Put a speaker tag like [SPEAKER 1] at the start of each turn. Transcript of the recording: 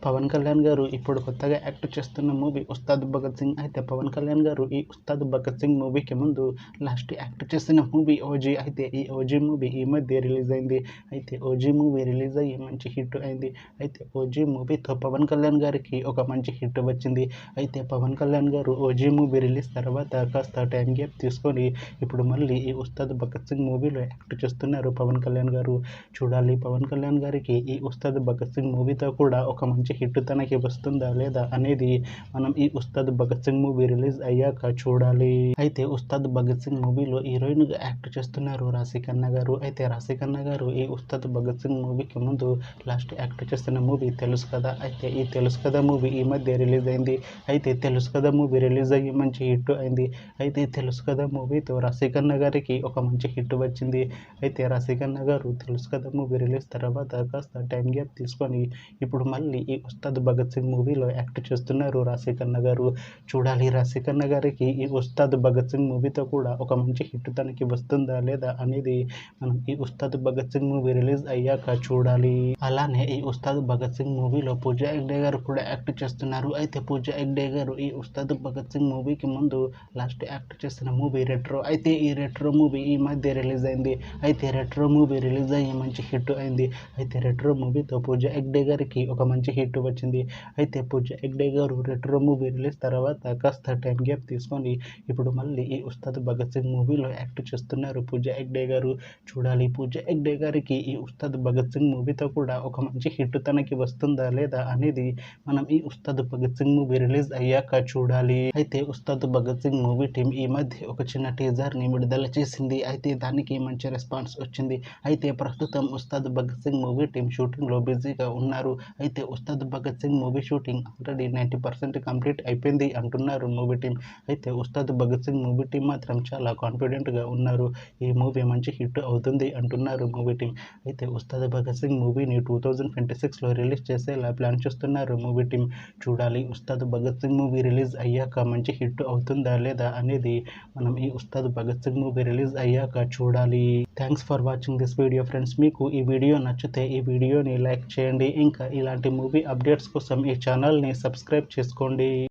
[SPEAKER 1] పవన్ కళ్యాణ్ గారు ఇప్పుడు కొత్తగా యాక్ట్ చేస్తున్న మూవీ ఉస్తాద్ భగత్ సింగ్. అయితే పవన్ కళ్యాణ్ గారు ఈ ఉస్తాద్ భగత్ సింగ్ మూవీకి ముందు లాస్ట్ యాక్ట్ చేసిన మూవీ ఓజీ. అయితే ఈ ఓజీ మూవీ ఈ మధ్య రిలీజ్ అయింది. అయితే ఓజీ మూవీ రిలీజ్ అయ్యి మంచి హిట్ అయింది. అయితే ఓజీ మూవీతో పవన్ కళ్యాణ్ గారికి ఒక మంచి హిట్ వచ్చింది. అయితే పవన్ కళ్యాణ్ గారు ఓజీ మూవీ రిలీజ్ తర్వాత కాస్త టైం గ్యాప్ తీసుకొని ఇప్పుడు మళ్ళీ ఈ ఉస్తాద్ భగత్ సింగ్ మూవీలో యాక్ట్ చేస్తున్నారు పవన్ కళ్యాణ్ గారు. చూడాలి పవన్ కళ్యాణ్ గారికి ఈ ఉస్తాద్ భగత్ సింగ్ మూవీతో కూడా ఒక మంచి హిట్ తనకి వస్తుందా లేదా అనేది మనం ఈ ఉస్తాద్ భగత్ సింగ్ మూవీ రిలీజ్ అయ్యాక చూడాలి. అయితే ఉస్తాద్ భగత్ సింగ్ మూవీలో హీరోయిన్గా యాక్ట్ చేస్తున్నారు రాశి ఖన్నా గారు. అయితే రాశి ఖన్నా గారు ఈ ఉస్తాద్ భగత్ సింగ్ మూవీకి ముందు లాస్ట్ యాక్ట్ చేస్తున్న మూవీ తెలుసు కదా. అయితే ఈ తెలుసు కదా మూవీ ఈ మధ్య రిలీజ్ అయింది. అయితే తెలుసు కదా మూవీ రిలీజ్ అయ్యి మంచి హిట్ అయింది. అయితే తెలుసు కదా మూవీతో రాశి ఖన్నా గారికి ఒక మంచి హిట్ వచ్చింది. అయితే రాశి ఖన్నా గారు తెలుసు కదా మూవీ రిలీజ్ తర్వాత కాస్త టైం గ్యాప్ తీసుకొని ఇప్పుడు మళ్ళీ ఈ ఉస్తాద్ భగత్ సింగ్ మూవీలో యాక్ట్ చేస్తున్నారు రాశి ఖన్నా గారు. చూడాలి రాశి ఖన్నా గారికి ఈ ఉస్తాద్ భగత్ సింగ్ మూవీతో కూడా ఒక మంచి హిట్ తనకి వస్తుందా లేదా అనేది మనం ఈ ఉస్తాద్ భగత్ సింగ్ మూవీ రిలీజ్ అయ్యాక చూడాలి. అలానే ఈ ఉస్తాద్ భగత్ సింగ్ మూవీలో పూజా హెగ్డే గారు కూడా యాక్ట్ చేస్తున్నారు. అయితే పూజా హెగ్డే గారు ఈ ఉస్తాద్ భగత్ సింగ్ మూవీకి ముందు లాస్ట్ యాక్ట్ చేసిన మూవీ రెట్రో. అయితే ఈ రెట్రో మూవీ ఈ మధ్య రిలీజ్ అయింది. అయితే రెట్రో మూవీ రిలీజ్ అయ్యి మంచి హిట్ అయింది. అయితే రెట్రో మూవీతో పూజా హెగ్డే గారికి ఒక మంచి హిట్ వచ్చింది. అయితే పూజా హెగ్డే గారు రెట్రో మూవీ రిలీజ్ తర్వాత కాస్త టైం గ్యాప్ తీసుకొని ఇప్పుడు మళ్ళీ ఈ ఉస్తాద్ భగత్ సింగ్ మూవీలో యాక్ట్ చేస్తున్నారు పూజా హెగ్డే గారు. చూడాలి పూజా హెగ్డే గారికి ఈ ఉస్తాద్ భగత్ సింగ్ మూవీతో కూడా ఒక మంచి హిట్ తనకి వస్తుందా లేదా అనేది మనం ఈ ఉస్తాద్ భగత్ సింగ్ మూవీ రిలీజ్ అయ్యాక చూడాలి. అయితే ఉస్తాద్ భగత్ సింగ్ మూవీ టీం ఈ మధ్య ఒక చిన్న టీజర్ని విడుదల చేసింది. అయితే దానికి మంచి రెస్పాన్స్ వచ్చింది. అయితే ప్రస్తుతం ఉస్తాద్ భగత్ సింగ్ మూవీ టీం షూటింగ్లో బిజీగా ఉన్నారు. అయితే Ustad Bhagat Singh movie shooting already 90% complete అయిపోయింది అంటున్నారు మూవీ టీం. అయితే ఉస్తాద్ భగత్ సింగ్ మూవీ టీం మాత్రం చాలా కాన్ఫిడెంట్గా ఉన్నారు. ఈ మూవీ మంచి హిట్ అవుతుంది అంటున్నారు మూవీ టీం. అయితే ఉస్తాద్ భగత్ సింగ్ మూవీని 2026లో రిలీజ్ చేసేలా ప్లాన్ చేస్తున్నారు మూవీ టీం. చూడాలి ఉస్తాద్ భగత్ సింగ్ మూవీ రిలీజ్ అయ్యాక మంచి హిట్ అవుతుందా లేదా అనేది మనం ఈ ఉస్తాద్ భగత్ సింగ్ మూవీ రిలీజ్ అయ్యాక చూడాలి. Thanks for watching this video friends. మీకు ఈ వీడియో నచ్చితే ఈ వీడియోని లైక్ చేయండి. ఇంకా ఇలాంటి మూవీ అప్డేట్స్ కోసం ఈ ఛానల్ని సబ్స్క్రైబ్ చేసుకోండి.